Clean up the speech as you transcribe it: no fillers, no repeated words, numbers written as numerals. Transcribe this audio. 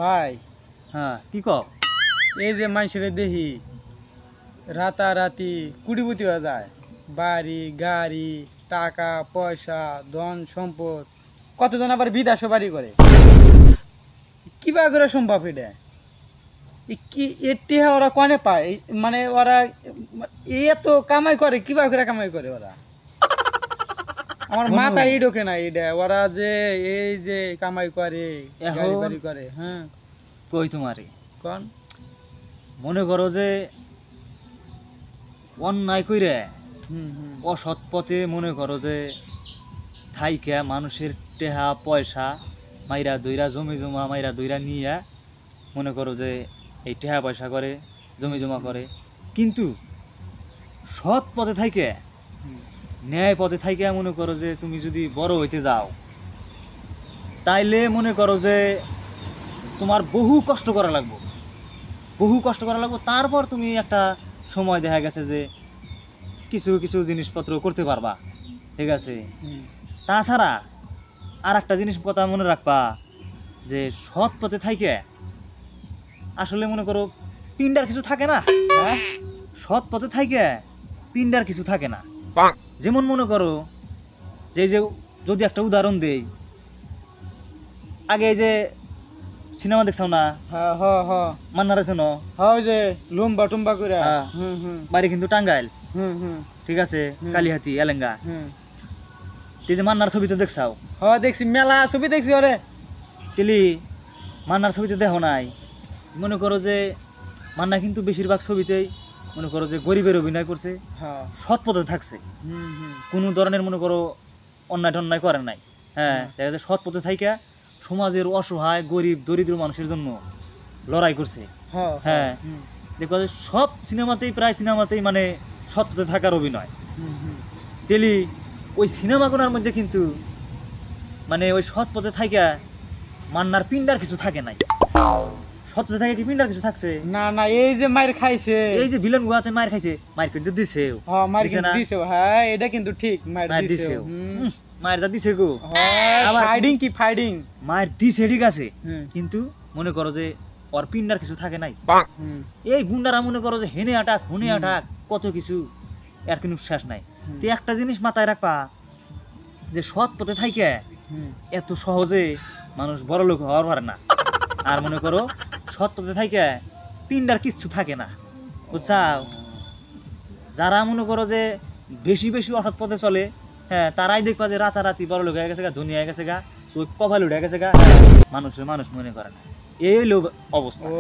ভাই হ্যাঁ কি কও এই যে মানুষের দেখি রাতারাতি কুড়িপতি হয়ে যায়, বাড়ি গাড়ি টাকা পয়সা ধন সম্পদ, কতজন আবার বিদেশে বাড়ি করে। কিবা করে সম্ভব এটা? কি এটি ওরা কনে পায়? মানে ওরা এত কামাই করে, কিবা করে কামাই করে ওরা? আমার মাথায় এই ঢোকে না এটা, ওরা যে এই যে কামাই করে গাড়ি বাড়ি করে। হ্যাঁ কই তোমারে কোন মনে করো যে অন্যায় কইরে হুম হুম অসৎ পথে মনে করো যে থাইকা মানুষের টেহা পয়সা মাইরা দইরা জমি জমা মাইরা দইরা নিয়া মনে করো যে এই টেহা পয়সা করে জমি জমা করে, কিন্তু সৎ পথে থাইকে ন্যায় পথে থাইকে মনে করো যে তুমি যদি বড় হইতে যাও তাইলে মনে করো যে তোমার বহু কষ্ট করা লাগবে, তারপর তুমি একটা সময় দেখা গেছে যে কিছু কিছু জিনিসপত্র করতে পারবা, ঠিক আছে। তাছাড়া আর একটা জিনিস কথা মনে রাখবা যে সৎ পথে থাইকে আসলে মনে করো পিন্ডার কিছু থাকে না। হ্যাঁ সৎ পথে থাইকে পিন্ডার কিছু থাকে না। যেমন মনে করো যে যে যদি একটা উদাহরণ দেই, আগে যে সিনেমা দেখছাও না? হ্যাঁ হ্যাঁ হ্যাঁ মান্নার আছে না? হ্যাঁ যে লুম্বা টুম্বা করে। হ্যাঁ। হুম হুম বাড়ি কিন্তু টাঙ্গাইল, হুম হুম ঠিক আছে, কালিহাতি এলেঙ্গা। হুম তুই যে মান্নার ছবি তো দেখছাও? হ্যাঁ দেখছি, মেলা ছবি দেখছি ওরে। তেলি মান্নার ছবিতে দেখো নাই? মনে করো যে মান্না কিন্তু বেশিরভাগ ছবিতেই মনে করো যে গরিবের অভিনয় করছে, হ্যাঁ সৎ পথে থাকছে, হুম হুম কোনো ধরনের মনে করো অন্যায় টন্যায় করে নাই। হ্যাঁ দেখা যায় সৎ পথে থাইকা সমাজের অসহায় গরিব দরিদ্র মানুষের জন্য লড়াই করছে। হ্যাঁ হ্যাঁ হুম দেখো যে সব সিনেমাতেই প্রায় সিনেমাতেই মানে সৎ পথে থাকার অভিনয়। হুম হুম তেলি ওই সিনেমাগুলোর মধ্যে কিন্তু মানে ওই সৎ পথে থাইকা মান্নার পিন্ডার কিছু থাকে নাই। সৎ পথে থাকে কি পিন্ডার কিছু থাকছে? না না, এই যে মায়ের খাইছে, এই যে ভিলেন গুয়াতে মার খাইছে, মার কিন্তু দিছে, হ্যাঁ মায়ের দিছে কিন্তু না? দিছে। হ্যাঁ এটা কিন্তু ঠিক, মায়ের মার দিছে। দিছে, মায়ের যা দিছে গো, হ্যাঁ আবার ফাইটিং কি ফাইটিং। মায়ের দিছে ঠিক আছে, হুম কিন্তু মনে করো যে ওর পিন্ডার কিছু থাকে নাই। হুম এই গুন্ডারা মনে করো যে হেনে আটাক হুনে আটাক কত কিছু, এর কোনো শেষ নাই। তো একটা জিনিস মাথায় রাখবা যে সৎ পথে থাইকে হুম এত সহজে মানুষ বড় লোক হওয়ার পারে না। আর মনে করো সৎ পথে থাইকে পিন্ডার কিচ্ছু থাকে না, বুঝছাও? যারা মনে করো যে বেশি বেশি অসৎ পথে চলে, হ্যাঁ তারাই দেখবা যে রাতারাতি বড় লোক হয়ে গেছে গা, ধনী হয়ে গেছে গা, চোখ কপাল উঠে গেছে গা, মানুষের মানুষ মনে করে না। এই হইলো অবস্থা। ও